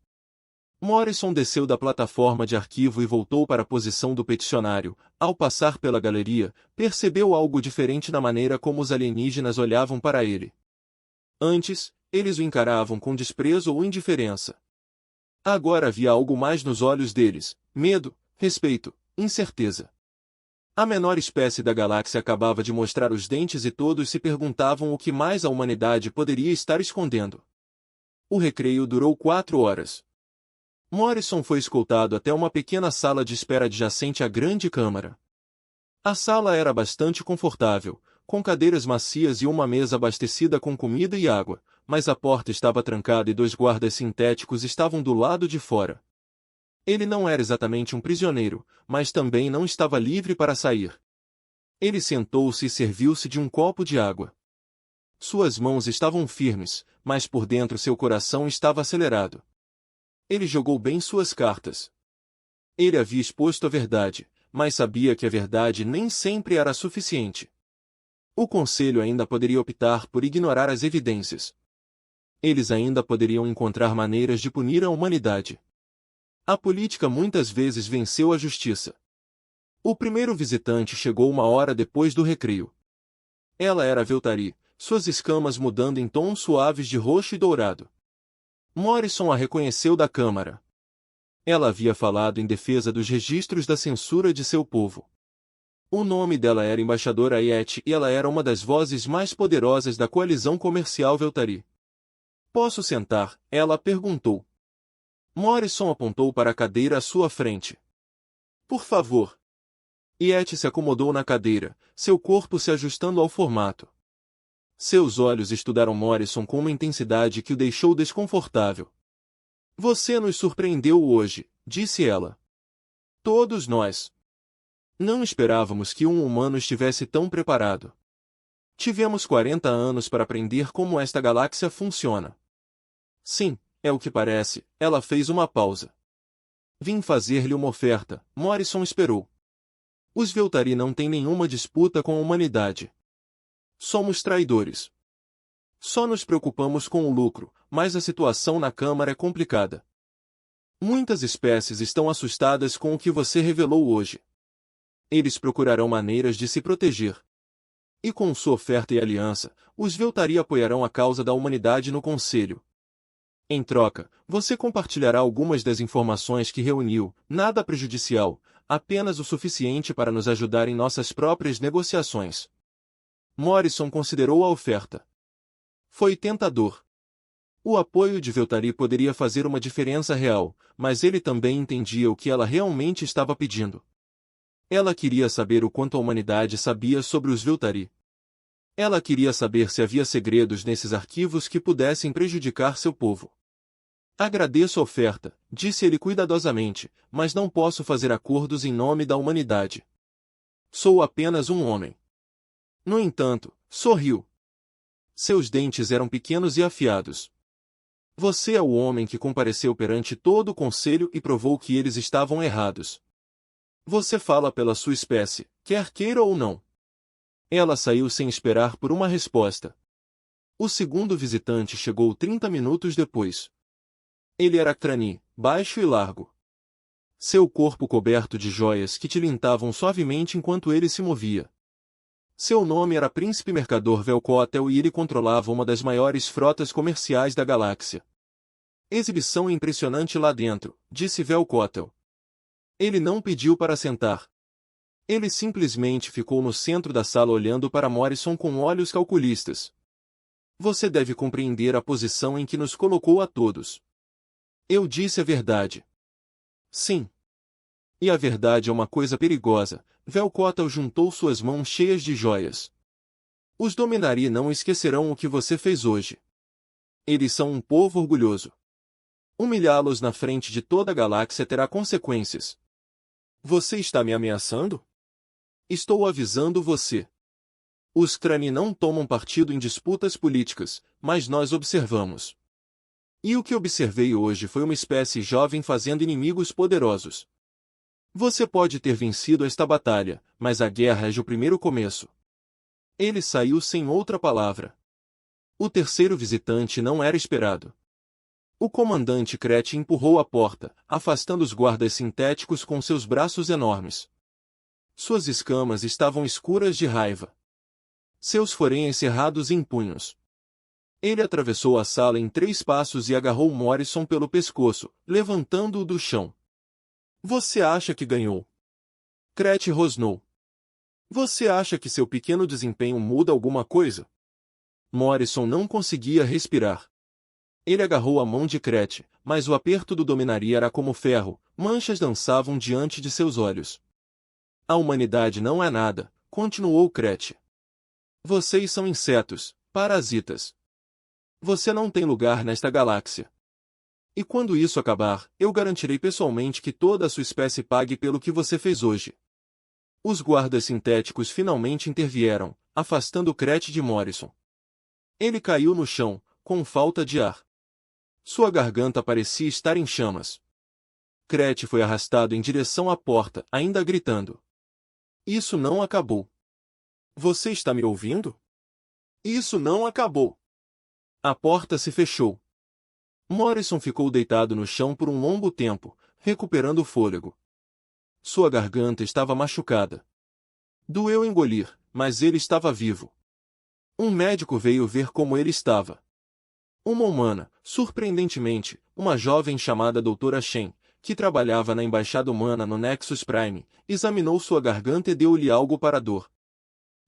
Morrison desceu da plataforma de arquivo e voltou para a posição do peticionário. Ao passar pela galeria, percebeu algo diferente na maneira como os alienígenas olhavam para ele. Antes, eles o encaravam com desprezo ou indiferença. Agora havia algo mais nos olhos deles: medo, respeito, incerteza. A menor espécie da galáxia acabava de mostrar os dentes e todos se perguntavam o que mais a humanidade poderia estar escondendo. O recreio durou 4 horas. Morrison foi escoltado até uma pequena sala de espera adjacente à grande câmara. A sala era bastante confortável, com cadeiras macias e uma mesa abastecida com comida e água, mas a porta estava trancada e 2 guardas sintéticos estavam do lado de fora. Ele não era exatamente um prisioneiro, mas também não estava livre para sair. Ele sentou-se e serviu-se de um copo de água. Suas mãos estavam firmes, mas por dentro seu coração estava acelerado. Ele jogou bem suas cartas. Ele havia exposto a verdade, mas sabia que a verdade nem sempre era suficiente. O conselho ainda poderia optar por ignorar as evidências. Eles ainda poderiam encontrar maneiras de punir a humanidade. A política muitas vezes venceu a justiça. O primeiro visitante chegou 1 hora depois do recreio. Ela era Veltari, suas escamas mudando em tons suaves de roxo e dourado. Morrison a reconheceu da câmara. Ela havia falado em defesa dos registros da censura de seu povo. O nome dela era Embaixadora Ayet e ela era uma das vozes mais poderosas da coalizão comercial Veltari. Posso sentar? Ela perguntou. Morrison apontou para a cadeira à sua frente. Por favor. Ayet se acomodou na cadeira, seu corpo se ajustando ao formato. Seus olhos estudaram Morrison com uma intensidade que o deixou desconfortável. Você nos surpreendeu hoje, disse ela. Todos nós. Não esperávamos que um humano estivesse tão preparado. Tivemos 40 anos para aprender como esta galáxia funciona. Sim, é o que parece. Ela fez uma pausa. Vim fazer-lhe uma oferta, Morrison esperou. Os Veltari não têm nenhuma disputa com a humanidade. Somos traidores. Só nos preocupamos com o lucro, mas a situação na Câmara é complicada. Muitas espécies estão assustadas com o que você revelou hoje. Eles procurarão maneiras de se proteger. E com sua oferta e aliança, os Veltari apoiarão a causa da humanidade no Conselho. Em troca, você compartilhará algumas das informações que reuniu, nada prejudicial, apenas o suficiente para nos ajudar em nossas próprias negociações. Morrison considerou a oferta. Foi tentador. O apoio de Veltari poderia fazer uma diferença real, mas ele também entendia o que ela realmente estava pedindo. Ela queria saber o quanto a humanidade sabia sobre os Veltari. Ela queria saber se havia segredos nesses arquivos que pudessem prejudicar seu povo. Agradeço a oferta, disse ele cuidadosamente, mas não posso fazer acordos em nome da humanidade. Sou apenas um homem. No entanto, sorriu. Seus dentes eram pequenos e afiados. Você é o homem que compareceu perante todo o conselho e provou que eles estavam errados. Você fala pela sua espécie, quer queira ou não. Ela saiu sem esperar por uma resposta. O segundo visitante chegou 30 minutos depois. Ele era Crani, baixo e largo. Seu corpo coberto de joias que tilintavam suavemente enquanto ele se movia. Seu nome era Príncipe Mercador Velkotel e ele controlava uma das maiores frotas comerciais da galáxia. Exibição impressionante lá dentro, disse Velkotel. Ele não pediu para sentar. Ele simplesmente ficou no centro da sala olhando para Morrison com olhos calculistas. Você deve compreender a posição em que nos colocou a todos. Eu disse a verdade. Sim. E a verdade é uma coisa perigosa. Velkotel juntou suas mãos cheias de joias. Os Dominari não esquecerão o que você fez hoje. Eles são um povo orgulhoso. Humilhá-los na frente de toda a galáxia terá consequências. Você está me ameaçando? Estou avisando você. Os Crani não tomam partido em disputas políticas, mas nós observamos. E o que observei hoje foi uma espécie jovem fazendo inimigos poderosos. Você pode ter vencido esta batalha, mas a guerra é o primeiro começo. Ele saiu sem outra palavra. O terceiro visitante não era esperado. O comandante Crete empurrou a porta, afastando os guardas sintéticos com seus braços enormes. Suas escamas estavam escuras de raiva. Seus forenhas cerrados em punhos. Ele atravessou a sala em 3 passos e agarrou Morrison pelo pescoço, levantando-o do chão. Você acha que ganhou? Crete rosnou. Você acha que seu pequeno desempenho muda alguma coisa? Morrison não conseguia respirar. Ele agarrou a mão de Crete, mas o aperto do Dominaria era como ferro, manchas dançavam diante de seus olhos. A humanidade não é nada, continuou Crete. Vocês são insetos, parasitas. Você não tem lugar nesta galáxia. E quando isso acabar, eu garantirei pessoalmente que toda a sua espécie pague pelo que você fez hoje. Os guardas sintéticos finalmente intervieram, afastando Crete de Morrison. Ele caiu no chão, com falta de ar. Sua garganta parecia estar em chamas. Crete foi arrastado em direção à porta, ainda gritando. Isso não acabou. Você está me ouvindo? Isso não acabou. A porta se fechou. Morrison ficou deitado no chão por um longo tempo, recuperando o fôlego. Sua garganta estava machucada. Doeu engolir, mas ele estava vivo. Um médico veio ver como ele estava. Uma humana, surpreendentemente, uma jovem chamada Doutora Shen, que trabalhava na Embaixada Humana no Nexus Prime, examinou sua garganta e deu-lhe algo para a dor.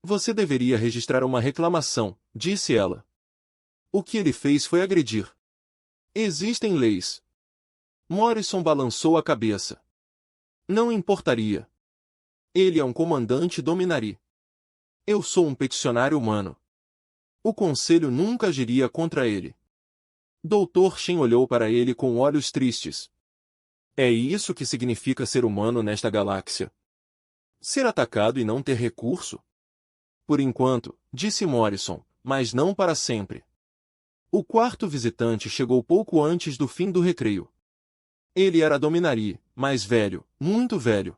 Você deveria registrar uma reclamação, disse ela. O que ele fez foi agredir. Existem leis. Morrison balançou a cabeça. Não importaria. Ele é um comandante Dominari. Eu sou um peticionário humano. O conselho nunca agiria contra ele. Dr. Shen olhou para ele com olhos tristes. É isso que significa ser humano nesta galáxia? Ser atacado e não ter recurso? Por enquanto, disse Morrison, mas não para sempre. O quarto visitante chegou pouco antes do fim do recreio. Ele era Dominari, mas velho, muito velho.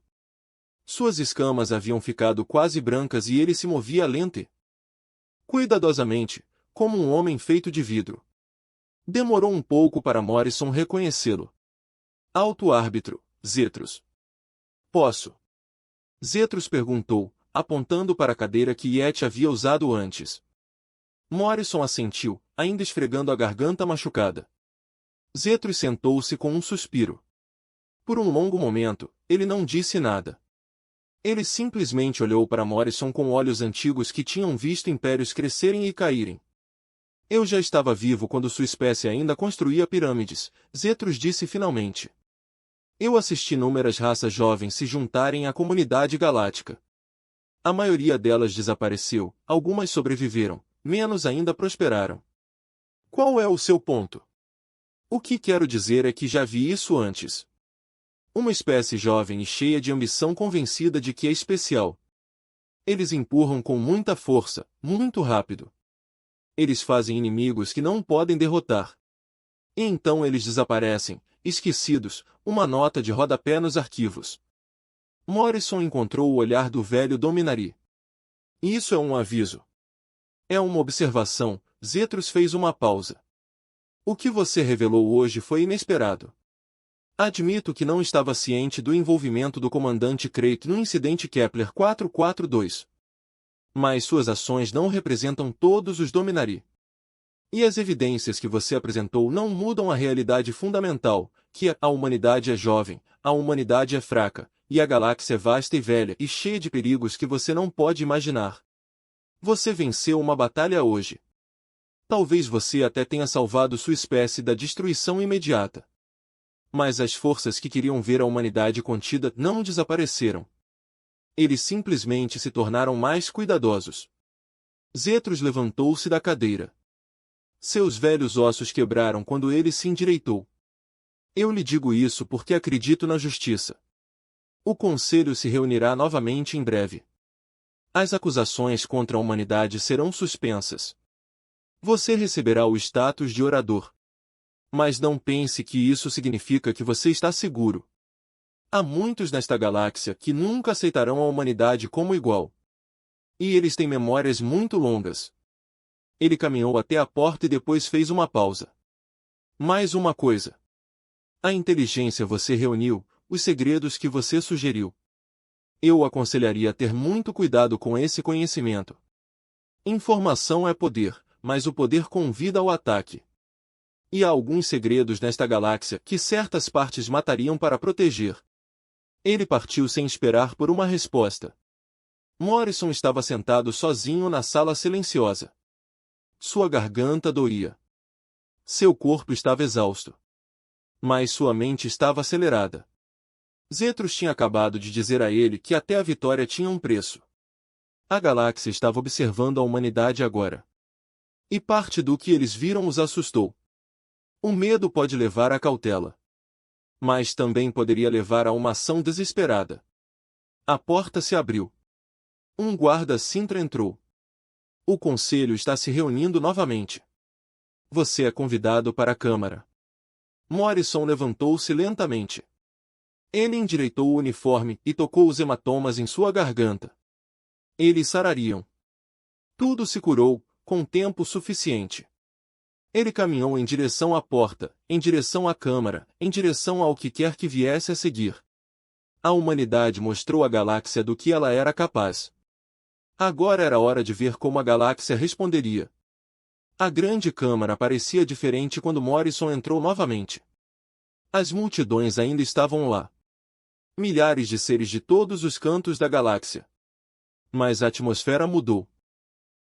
Suas escamas haviam ficado quase brancas e ele se movia lento. Cuidadosamente, como um homem feito de vidro. Demorou um pouco para Morrison reconhecê-lo. Alto árbitro, Zetros. Posso? Zetros perguntou, apontando para a cadeira que Yeti havia usado antes. Morrison assentiu, ainda esfregando a garganta machucada. Zetros sentou-se com um suspiro. Por um longo momento, ele não disse nada. Ele simplesmente olhou para Morrison com olhos antigos que tinham visto impérios crescerem e caírem. Eu já estava vivo quando sua espécie ainda construía pirâmides, Zetros disse finalmente. Eu assisti inúmeras raças jovens se juntarem à comunidade galáctica. A maioria delas desapareceu, algumas sobreviveram, menos ainda prosperaram. Qual é o seu ponto? O que quero dizer é que já vi isso antes. Uma espécie jovem e cheia de ambição convencida de que é especial. Eles empurram com muita força, muito rápido. Eles fazem inimigos que não podem derrotar. E então eles desaparecem, esquecidos, uma nota de rodapé nos arquivos. Morrison encontrou o olhar do velho Dominari. Isso é um aviso. É uma observação, Zetros fez uma pausa. O que você revelou hoje foi inesperado. Admito que não estava ciente do envolvimento do comandante Crate no incidente Kepler 442. Mas suas ações não representam todos os Dominari. E as evidências que você apresentou não mudam a realidade fundamental, que a humanidade é jovem, a humanidade é fraca, e a galáxia é vasta e velha e cheia de perigos que você não pode imaginar. Você venceu uma batalha hoje. Talvez você até tenha salvado sua espécie da destruição imediata. Mas as forças que queriam ver a humanidade contida não desapareceram. Eles simplesmente se tornaram mais cuidadosos. Zetros levantou-se da cadeira. Seus velhos ossos quebraram quando ele se endireitou. Eu lhe digo isso porque acredito na justiça. O Conselho se reunirá novamente em breve. As acusações contra a humanidade serão suspensas. Você receberá o status de orador. Mas não pense que isso significa que você está seguro. Há muitos nesta galáxia que nunca aceitarão a humanidade como igual. E eles têm memórias muito longas. Ele caminhou até a porta e depois fez uma pausa. Mais uma coisa. A inteligência você reuniu, os segredos que você sugeriu. Eu o aconselharia a ter muito cuidado com esse conhecimento. Informação é poder, mas o poder convida ao ataque. E há alguns segredos nesta galáxia que certas partes matariam para proteger. Ele partiu sem esperar por uma resposta. Morrison estava sentado sozinho na sala silenciosa. Sua garganta doía. Seu corpo estava exausto. Mas sua mente estava acelerada. Zetros tinha acabado de dizer a ele que até a vitória tinha um preço. A galáxia estava observando a humanidade agora. E parte do que eles viram os assustou. O medo pode levar à cautela. Mas também poderia levar a uma ação desesperada. A porta se abriu. Um guarda-cintra entrou. O conselho está se reunindo novamente. Você é convidado para a Câmara. Morrison levantou-se lentamente. Ele endireitou o uniforme e tocou os hematomas em sua garganta. Eles sarariam. Tudo se curou, com tempo suficiente. Ele caminhou em direção à porta, em direção à Câmara, em direção ao que quer que viesse a seguir. A humanidade mostrou à galáxia do que ela era capaz. Agora era hora de ver como a galáxia responderia. A grande Câmara parecia diferente quando Morrison entrou novamente. As multidões ainda estavam lá. Milhares de seres de todos os cantos da galáxia. Mas a atmosfera mudou.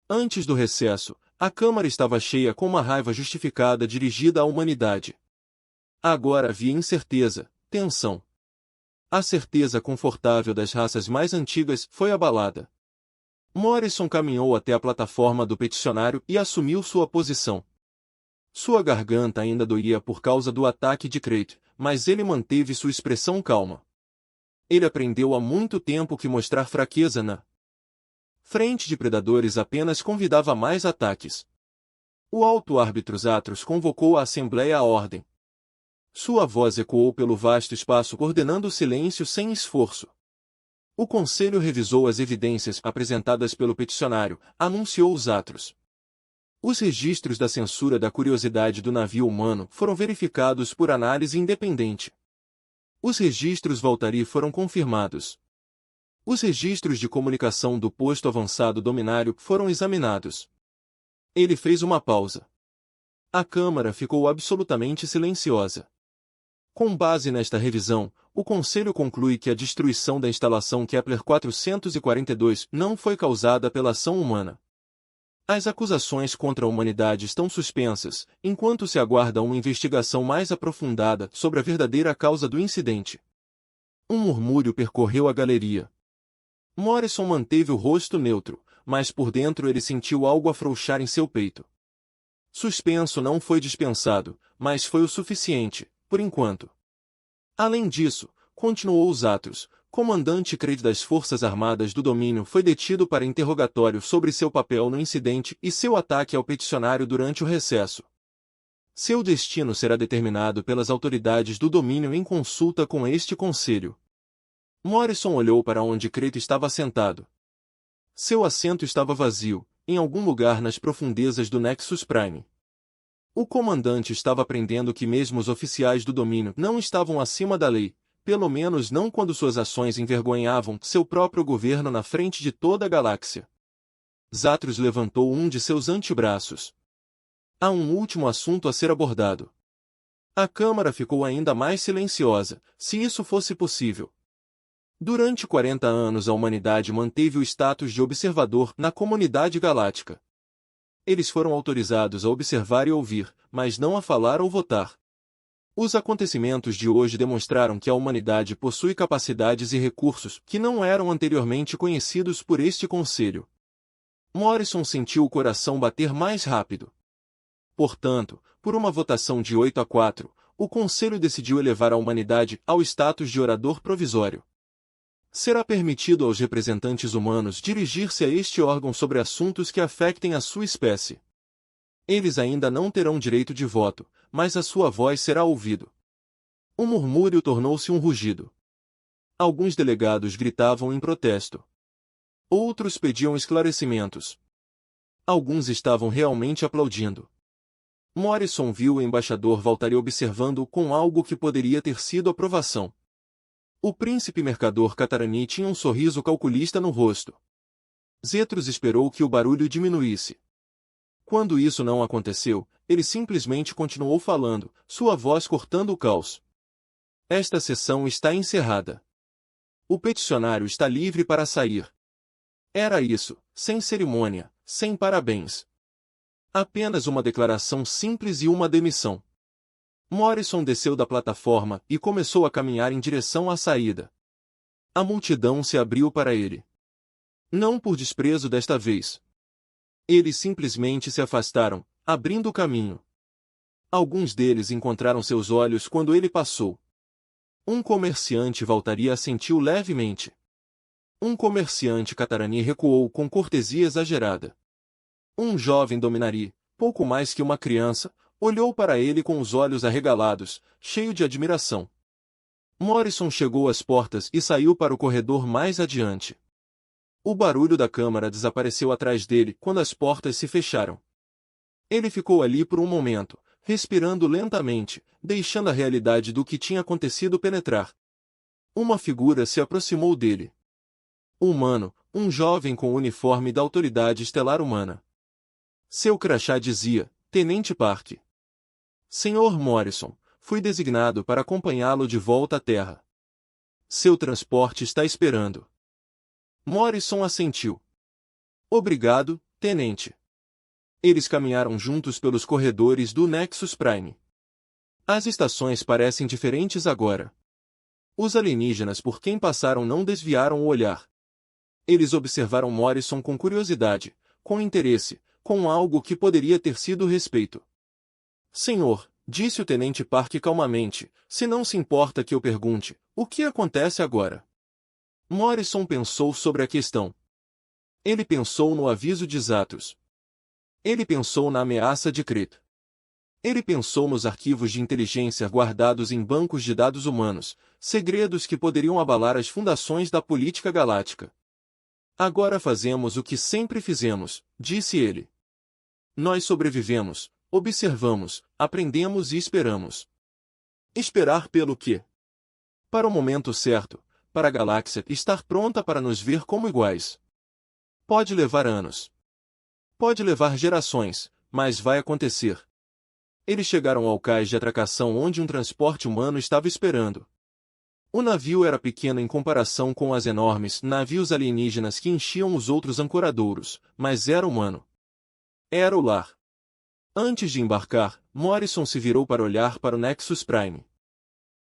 Antes do recesso, a Câmara estava cheia com uma raiva justificada dirigida à humanidade. Agora havia incerteza, tensão. A certeza confortável das raças mais antigas foi abalada. Morrison caminhou até a plataforma do peticionário e assumiu sua posição. Sua garganta ainda doía por causa do ataque de Crate, mas ele manteve sua expressão calma. Ele aprendeu há muito tempo que mostrar fraqueza na frente de predadores apenas convidava mais ataques. O alto árbitro Zatros convocou a Assembleia à ordem. Sua voz ecoou pelo vasto espaço ordenando o silêncio sem esforço. O conselho revisou as evidências apresentadas pelo peticionário, anunciou Zatros. Os registros da censura da curiosidade do navio humano foram verificados por análise independente. Os registros Valtari foram confirmados. Os registros de comunicação do posto avançado dominário foram examinados. Ele fez uma pausa. A Câmara ficou absolutamente silenciosa. Com base nesta revisão, o Conselho conclui que a destruição da instalação Kepler 442 não foi causada pela ação humana. As acusações contra a humanidade estão suspensas, enquanto se aguarda uma investigação mais aprofundada sobre a verdadeira causa do incidente. Um murmúrio percorreu a galeria. Morrison manteve o rosto neutro, mas por dentro ele sentiu algo afrouxar em seu peito. Suspenso não foi dispensado, mas foi o suficiente, por enquanto. Além disso, continuou Zatros, comandante Crate das Forças Armadas do Domínio foi detido para interrogatório sobre seu papel no incidente e seu ataque ao peticionário durante o recesso. Seu destino será determinado pelas autoridades do Domínio em consulta com este conselho. Morrison olhou para onde Crate estava sentado. Seu assento estava vazio, em algum lugar nas profundezas do Nexus Prime. O comandante estava aprendendo que mesmo os oficiais do domínio não estavam acima da lei, pelo menos não quando suas ações envergonhavam seu próprio governo na frente de toda a galáxia. Zatros levantou um de seus antebraços. Há um último assunto a ser abordado. A Câmara ficou ainda mais silenciosa, se isso fosse possível. Durante 40 anos a humanidade manteve o status de observador na comunidade galáctica. Eles foram autorizados a observar e ouvir, mas não a falar ou votar. Os acontecimentos de hoje demonstraram que a humanidade possui capacidades e recursos que não eram anteriormente conhecidos por este conselho. Morrison sentiu o coração bater mais rápido. Portanto, por uma votação de 8-4, o Conselho decidiu elevar a humanidade ao status de orador provisório. Será permitido aos representantes humanos dirigir-se a este órgão sobre assuntos que afetem a sua espécie. Eles ainda não terão direito de voto, mas a sua voz será ouvida. O murmúrio tornou-se um rugido. Alguns delegados gritavam em protesto. Outros pediam esclarecimentos. Alguns estavam realmente aplaudindo. Morrison viu o embaixador Valtari observando-o com algo que poderia ter sido aprovação. O príncipe mercador Catarani tinha um sorriso calculista no rosto. Zetros esperou que o barulho diminuísse. Quando isso não aconteceu, ele simplesmente continuou falando, sua voz cortando o caos. Esta sessão está encerrada. O peticionário está livre para sair. Era isso, sem cerimônia, sem parabéns. Apenas uma declaração simples e uma demissão. Morrison desceu da plataforma e começou a caminhar em direção à saída. A multidão se abriu para ele. Não por desprezo desta vez. Eles simplesmente se afastaram, abrindo o caminho. Alguns deles encontraram seus olhos quando ele passou. Um comerciante Valtari assentiu levemente. Um comerciante Catarani recuou com cortesia exagerada. Um jovem Dominari, pouco mais que uma criança, olhou para ele com os olhos arregalados, cheio de admiração. Morrison chegou às portas e saiu para o corredor mais adiante. O barulho da câmara desapareceu atrás dele quando as portas se fecharam. Ele ficou ali por um momento, respirando lentamente, deixando a realidade do que tinha acontecido penetrar. Uma figura se aproximou dele. Humano, um jovem com o uniforme da Autoridade Estelar Humana. Seu crachá dizia, Tenente Park. Senhor Morrison, fui designado para acompanhá-lo de volta à Terra. Seu transporte está esperando. Morrison assentiu. Obrigado, Tenente. Eles caminharam juntos pelos corredores do Nexus Prime. As estações parecem diferentes agora. Os alienígenas por quem passaram não desviaram o olhar. Eles observaram Morrison com curiosidade, com interesse, com algo que poderia ter sido respeito. Senhor, disse o Tenente Park calmamente, se não se importa que eu pergunte, o que acontece agora? Morrison pensou sobre a questão. Ele pensou no aviso de Zatos. Ele pensou na ameaça de Crit. Ele pensou nos arquivos de inteligência guardados em bancos de dados humanos, segredos que poderiam abalar as fundações da política galáctica. Agora fazemos o que sempre fizemos, disse ele. Nós sobrevivemos, observamos, aprendemos e esperamos. Esperar pelo quê? Para o momento certo, para a galáxia estar pronta para nos ver como iguais. Pode levar anos. Pode levar gerações, mas vai acontecer. Eles chegaram ao cais de atracação onde um transporte humano estava esperando. O navio era pequeno em comparação com as enormes navios alienígenas que enchiam os outros ancoradouros, mas era humano. Era o lar. Antes de embarcar, Morrison se virou para olhar para o Nexus Prime.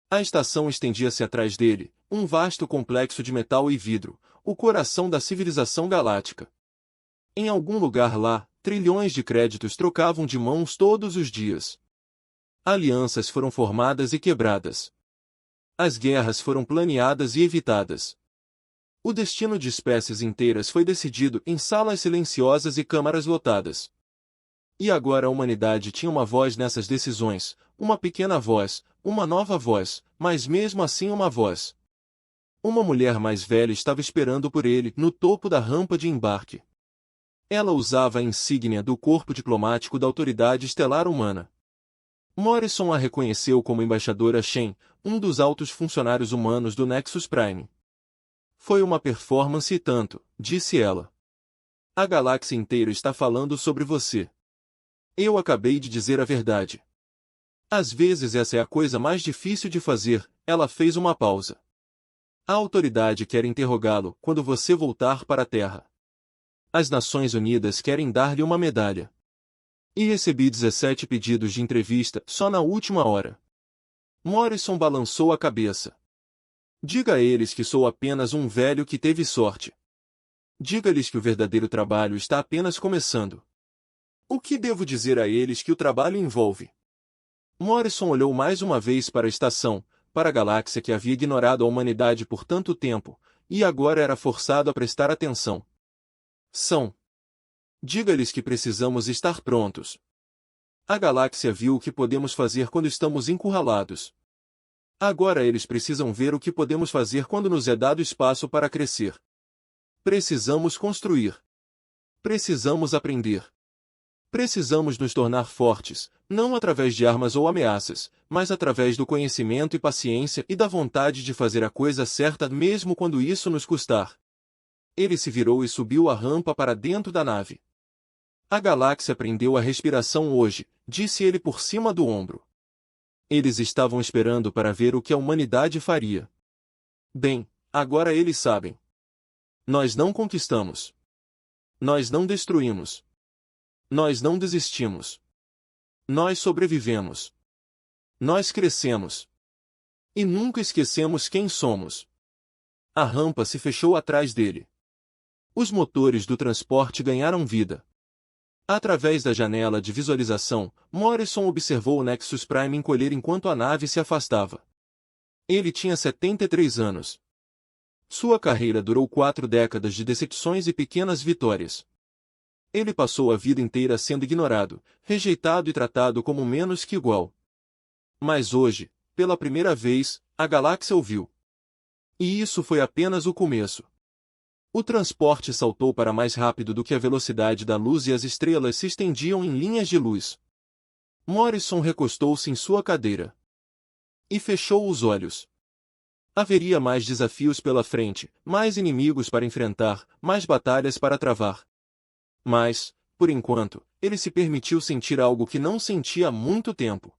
A estação estendia-se atrás dele, um vasto complexo de metal e vidro, o coração da civilização galáctica. Em algum lugar lá, trilhões de créditos trocavam de mãos todos os dias. Alianças foram formadas e quebradas. As guerras foram planeadas e evitadas. O destino de espécies inteiras foi decidido em salas silenciosas e câmaras lotadas. E agora a humanidade tinha uma voz nessas decisões, uma pequena voz, uma nova voz, mas mesmo assim uma voz. Uma mulher mais velha estava esperando por ele no topo da rampa de embarque. Ela usava a insígnia do corpo diplomático da Autoridade Estelar Humana. Morrison a reconheceu como embaixadora Shen, um dos altos funcionários humanos do Nexus Prime. Foi uma performance e tanto, disse ela. A galáxia inteira está falando sobre você. Eu acabei de dizer a verdade. Às vezes essa é a coisa mais difícil de fazer, ela fez uma pausa. A autoridade quer interrogá-lo quando você voltar para a Terra. As Nações Unidas querem dar-lhe uma medalha. E recebi 17 pedidos de entrevista só na última hora. Morrison balançou a cabeça. Diga a eles que sou apenas um velho que teve sorte. Diga-lhes que o verdadeiro trabalho está apenas começando. O que devo dizer a eles que o trabalho envolve? Morrison olhou mais uma vez para a estação, para a galáxia que havia ignorado a humanidade por tanto tempo, e agora era forçado a prestar atenção. Diga-lhes que precisamos estar prontos. A galáxia viu o que podemos fazer quando estamos encurralados. Agora eles precisam ver o que podemos fazer quando nos é dado espaço para crescer. Precisamos construir. Precisamos aprender. Precisamos nos tornar fortes, não através de armas ou ameaças, mas através do conhecimento e paciência e da vontade de fazer a coisa certa mesmo quando isso nos custar. Ele se virou e subiu a rampa para dentro da nave. A galáxia prendeu a respiração hoje, disse ele por cima do ombro. Eles estavam esperando para ver o que a humanidade faria. Bem, agora eles sabem. Nós não conquistamos. Nós não destruímos. Nós não desistimos. Nós sobrevivemos. Nós crescemos. E nunca esquecemos quem somos. A rampa se fechou atrás dele. Os motores do transporte ganharam vida. Através da janela de visualização, Morrison observou o Nexus Prime encolher enquanto a nave se afastava. Ele tinha 73 anos. Sua carreira durou 4 décadas de decepções e pequenas vitórias. Ele passou a vida inteira sendo ignorado, rejeitado e tratado como menos que igual. Mas hoje, pela primeira vez, a galáxia o viu. E isso foi apenas o começo. O transporte saltou para mais rápido do que a velocidade da luz e as estrelas se estendiam em linhas de luz. Morrison recostou-se em sua cadeira. E fechou os olhos. Haveria mais desafios pela frente, mais inimigos para enfrentar, mais batalhas para travar. Mas, por enquanto, ele se permitiu sentir algo que não sentia há muito tempo.